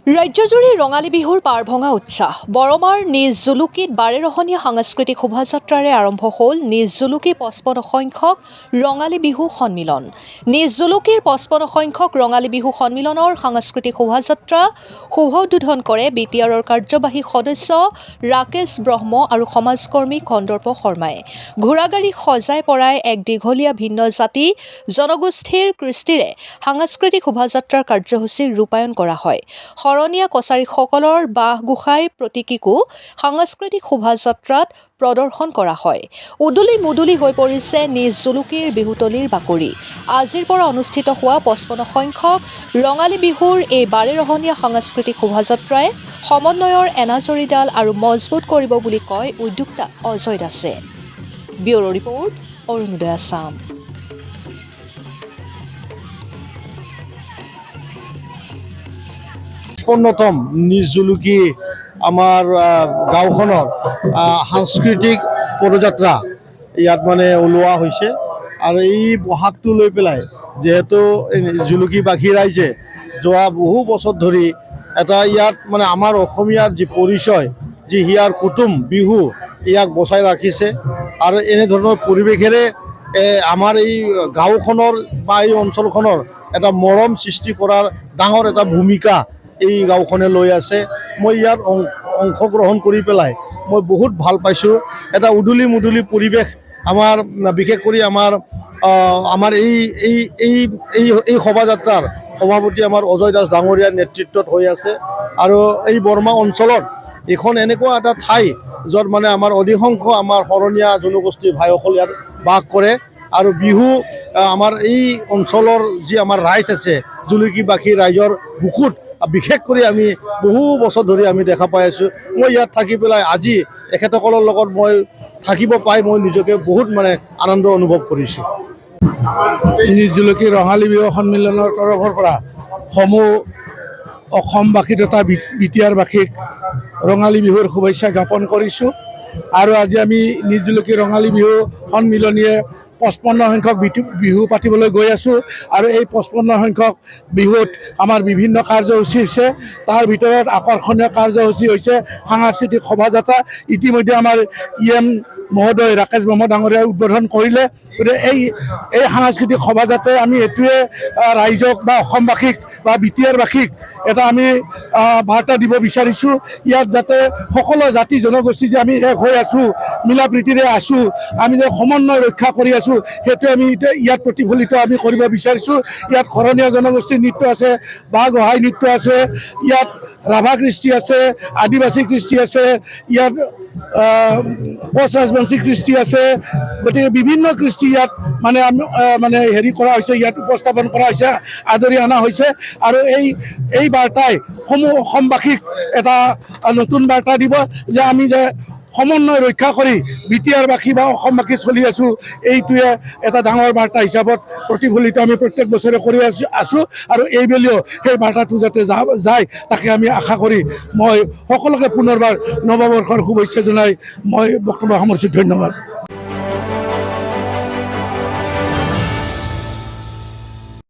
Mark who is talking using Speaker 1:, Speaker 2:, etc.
Speaker 1: ৰাজ্যজুৰি ৰঙালী বিহুৰ পাৰভঙা উৎসাহ। বৰমাৰ নিজ জুলুকিত বাৰেৰহণীয়া সাংস্কৃতিক শোভাযাত্ৰাৰে আৰম্ভ হ'ল নিজ জুলুকি ৫৫ সংখ্যক ৰঙালী বিহু সন্মিলন। নিজ জুলুকিৰ ৫৫ সংখ্যক ৰঙালী বিহু সন্মিলনৰ সাংস্কৃতিক শোভাযাত্ৰা শুভোদ্বোধন কৰে BTRৰ কাৰ্যবাহী সদস্য ৰাকেশ ব্ৰহ্ম আৰু সমাজকৰ্মী কন্দৰ্প শৰ্মাই। ঘোঁৰাগাড়ী সজাই পৰাই এক দীঘলীয়া ভিন্ন জাতি জনগোষ্ঠীৰ কৃষ্টিৰে সাংস্কৃতিক শোভাযাত্ৰাৰ কাৰ্যসূচী ৰূপায়ণ কৰা হয়। শৰণীয়া কছাৰীসকলৰ বাঁহ গোসাঁই প্ৰতীকীকো সাংস্কৃতিক শোভাযাত্ৰাত প্ৰদৰ্শন কৰা হয়। উদুলি মুদুলি হৈ পৰিছে নিজ জুলুকিৰ বিহুতলিৰ বাকৰি। আজিৰ পৰা অনুষ্ঠিত হোৱা ৫৫ সংখ্যক ৰঙালী বিহুৰ এই বাৰেৰহণীয়া সাংস্কৃতিক শোভাযাত্ৰাই সমন্বয়ৰ এনাজৰীডাল আৰু মজবুত কৰিব বুলি কয় উদ্যোক্তা অজয় দাসে। Bureau report, Arunodoy Assam.
Speaker 2: পঞ্চমতম নিজ জুলুকি আমাৰ গাঁওখনৰ সাংস্কৃতিক পদযাত্ৰা ইয়াত ওলোৱা হৈছে আৰু এই বহাগটো লৈ পেলাই যিহেতু জুলুকিবাসী ৰাইজে যোৱা বহু বছৰ ধৰি এটা ইয়াত আমাৰ অসমীয়াৰ যি পৰিচয়, যি হিয়াৰ কুটুম বিহু, ইয়াক বচাই ৰাখিছে আৰু এনেধৰণৰ পৰিৱেশেৰে আমাৰ এই গাঁওখনৰ বা এই অঞ্চলখনৰ এটা মৰম সৃষ্টি কৰাৰ ডাঙৰ এটা ভূমিকা এই গাঁওখনে লৈ আছে। মই ইয়াত অংশগ্ৰহণ কৰি পেলাই মই বহুত ভাল পাইছোঁ। এটা উদুলি মুদুলি পৰিৱেশ আমাৰ বিশেষ কৰি আমাৰ এই শোভাযাত্ৰাৰ সভাপতি আমাৰ অজয় দাস ডাঙৰীয়াৰ নেতৃত্বত হৈ আছে আৰু এই বৰমা অঞ্চলত এইখন এনেকুৱা এটা ঠাই য'ত আমাৰ অধিকাংশ আমাৰ শৰণীয়া জনগোষ্ঠীৰ ভাইসকল ইয়াত বাস কৰে আৰু বিহু আমাৰ এই অঞ্চলৰ যি আমাৰ ৰাইজ আছে জুলুকিবাসী ৰাইজৰ বুকুত বিশেষ কৰি আমি বহু বছৰ ধৰি আমি দেখা পাই আছোঁ। মই ইয়াত থাকি পেলাই আজি এখেতসকলৰ লগত মই থাকিব পাই মই নিজকে বহুত আনন্দ অনুভৱ কৰিছোঁ।
Speaker 3: নিজ জুলুকি ৰঙালী বিহু সন্মিলনৰ তৰফৰ পৰা সমূহ অসমবাসী তথা BTRবাসীক ৰঙালী বিহুৰ শুভেচ্ছা জ্ঞাপন কৰিছোঁ। আৰু আজি আমি নিজ জুলুকি ৰঙালী বিহু সন্মিলনীয়ে ৫৫ সংখ্যক বিহু পাতিবলৈ গৈ আছোঁ আৰু এই ৫৫ সংখ্যক বিহুত আমাৰ বিভিন্ন কাৰ্যসূচী হৈছে। তাৰ ভিতৰত আকৰ্ষণীয় কাৰ্যসূচী হৈছে সাংস্কৃতিক শোভাযাত্ৰা। ইতিমধ্যে আমাৰ EM মহোদয় ৰাকেশ ব্ৰহ্ম ডাঙৰীয়াই উদ্বোধন কৰিলে। গতিকে এই সাংস্কৃতিক শোভাযাত্ৰাই আমি এইটোৱে ৰাইজক বা অসমবাসীক বা BTRবাসীক এটা আমি বাৰ্তা দিব বিচাৰিছোঁ, ইয়াত যাতে সকলো জাতি জনগোষ্ঠী যে আমি এক হৈ আছোঁ, মিলা প্ৰীতিৰে আছোঁ, আমি যে সমন্বয় ৰক্ষা কৰি আছোঁ, সেইটোৱে আমি ইয়াত প্ৰতিফলিত আমি কৰিব বিচাৰিছোঁ। ইয়াত শৰণীয়া জনগোষ্ঠীৰ নৃত্য আছে, বাঁহ গোহাঁই নৃত্য আছে, ইয়াত ৰাভা কৃষ্টি আছে, আদিবাসী কৃষ্টি আছে, ইয়াত কোচ ৰাজবংশী কৃষ্টি আছে। গতিকে বিভিন্ন কৃষ্টি ইয়াত হেৰি কৰা হৈছে, ইয়াত উপস্থাপন কৰা হৈছে, আদৰি অনা হৈছে আৰু এই বাৰ্তাই সমূহ অসমবাসীক এটা নতুন বাৰ্তা দিব যে আমি যে সমন্বয় ৰক্ষা কৰি BTRবাসী বা অসমবাসী চলি আছোঁ, এইটোৱে এটা ডাঙৰ বাৰ্তা হিচাপত প্ৰতিফলিত আমি প্ৰত্যেক বছৰে কৰি আছোঁ আৰু এইবেলিও সেই বাৰ্তাটো যাতে যায় তাকে আমি আশা কৰি মই সকলোকে পুনৰবাৰ নৱবৰ্ষৰ শুভেচ্ছা জনাই মই বক্তব্য সামৰিছোঁ। ধন্যবাদ।